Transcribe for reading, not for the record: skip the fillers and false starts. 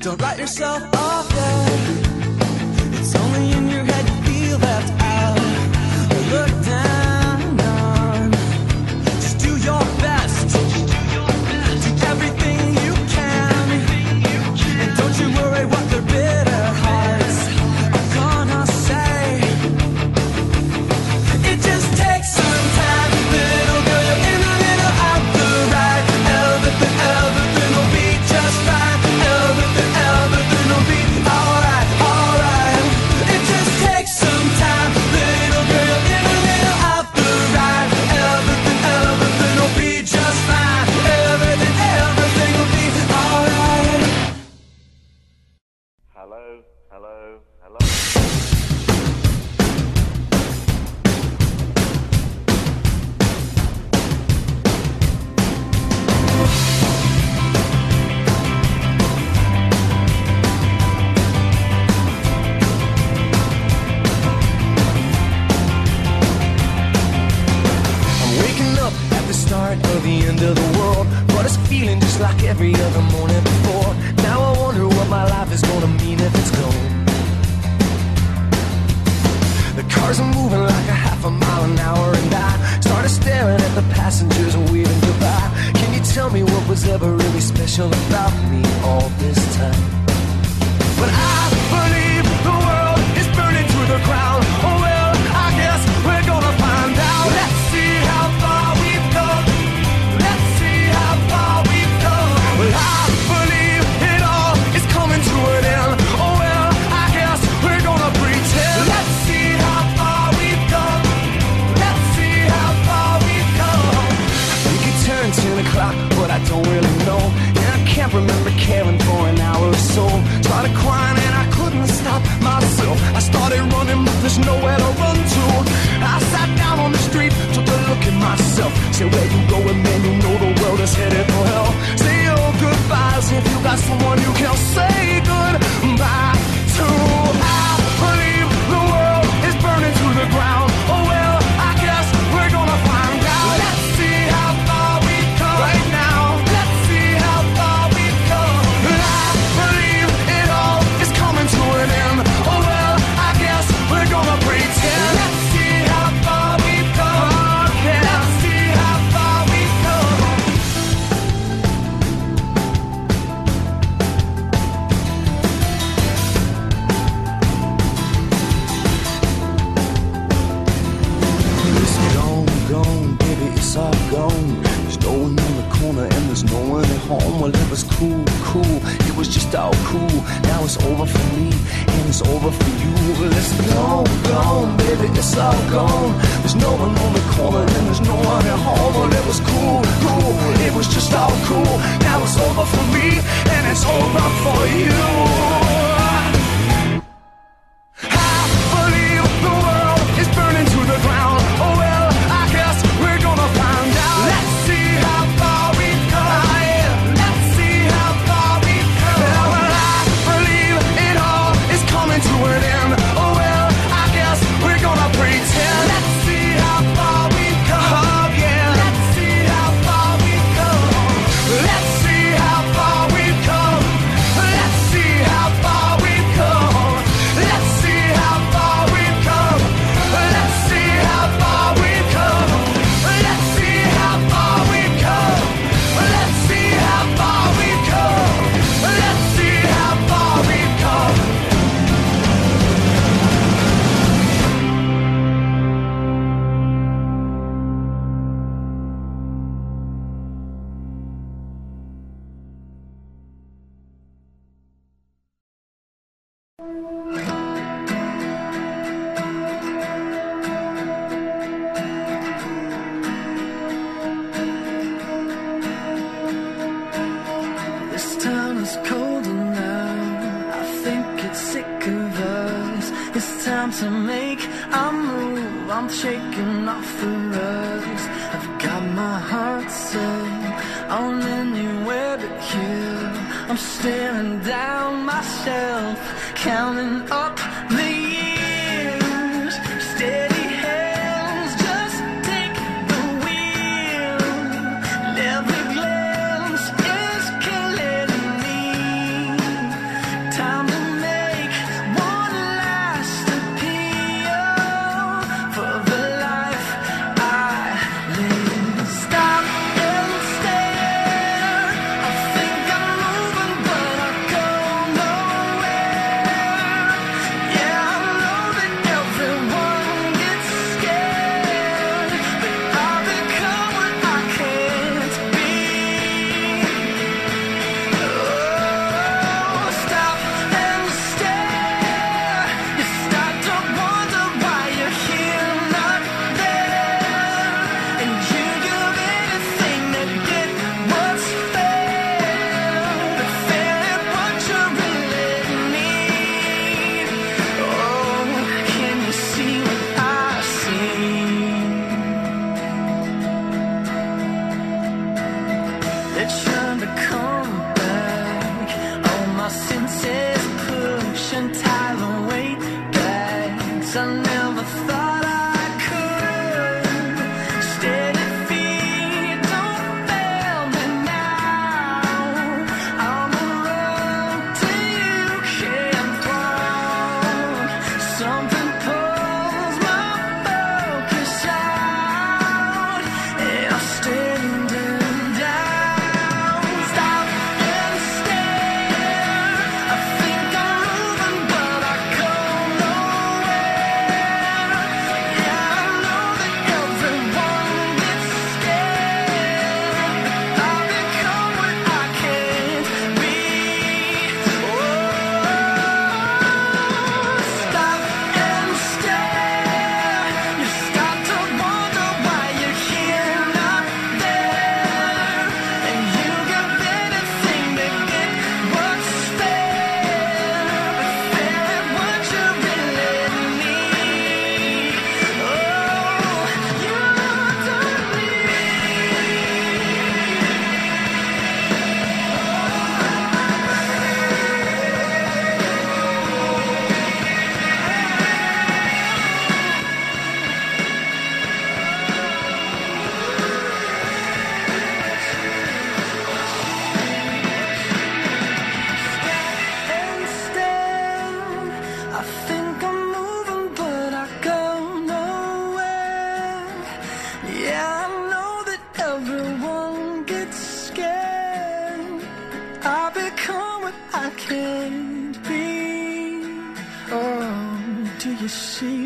Don't write yourself off yet. It's only in your head you feel left out or looked down on. Just do your best. Do everything you can. And don't you worry what their bitter hearts are gonna say. It just takes some time. Little girl, you're in a little out the right. Everything will be just fine. Everything will be alright, alright. It just takes some time. Little girl, you're in a little out the right. Everything will be just fine. Everything will be alright. Hello, hello, hello. I'm waking up at the start of the end of the world, but it's feeling just like every other morning before. Now I wonder what my life is gonna mean if it's gone. The cars are moving like a half a mile an hour, and I started staring at the passengers and waving goodbye. Can you tell me what was ever really special about me all this time? But I believe the world is burning to the ground. Oh well, I guess we're gonna find out. Let's see how far we've come. Let's see how far we've come. Well, I believe it all is coming to an end. Oh well, I guess we're gonna pretend. Let's see how far we've come. Let's see how far we've come. We could turn 10 o'clock, but I don't really know. And I can't remember caring for an hour or so. Started crying and I couldn't stop myself. I started running, but there's nowhere to run to. I sat down on the street, took a look at myself. Said, where you going, man? You know the world is headed for hell. Say your goodbyes if you got someone you can say goodbye to. I believe the world is burning to the ground. Oh well, I guess we're gonna find out. Let's see how far we've come right now. Let's see how far we've come. I believe it all is coming to an end. Oh well, I guess we're gonna pretend. Let's see how far we've come. Yeah. Let's see how far we've come. It's gone, baby, it's all gone. There's no one in the corner and there's no one at home. Well, it was cool, it was just all cool. Now it's over for me and it's over for you. Well, it's gone, baby, it's all gone. There's no one on the corner and there's no one at home. Well, it was cool, it was just all cool. Now it's over for me and it's over for you. I believe the world is burning to the ground. Oh well, I guess we're gonna find out. Let's see how far we've come. Let's see how far we've come. Well, I believe it all is coming to an end. Oh well, I guess we're gonna pretend. Let's see how far we've come. Oh yeah, let's see how far we've come. Let's see how far we've come. Let's see how far we've come. Let's see how far we've come. Let's see how far we've come. Let's see how far we've come. Let's see how far we've come. Let's see how far we've come. This town is colder now. I think it's sick of us. It's time to make a move. I'm shaking off the rust. I've got my heart set on anywhere but here. I'm staring down myself, counting up the years. Steady hands, just take the wheel. And every glance is killing me. I never thought I could. Steady feet don't fail me now. On the road till you can't walk. Something pulls my focus out, and I'm standing down. Stop and stare. I think I'm moving, but I go nowhere. Yeah, I know that everyone gets scared. I become what I can't be. Oh, stop and stare. You start to wonder why you're here, not there. And you give anything to get what's spare. But they're what you really need. Oh, you don't and stand. I think I'm moving, but I go nowhere. Yeah, I know that everyone gets scared. I become what I can't be. Oh, do you see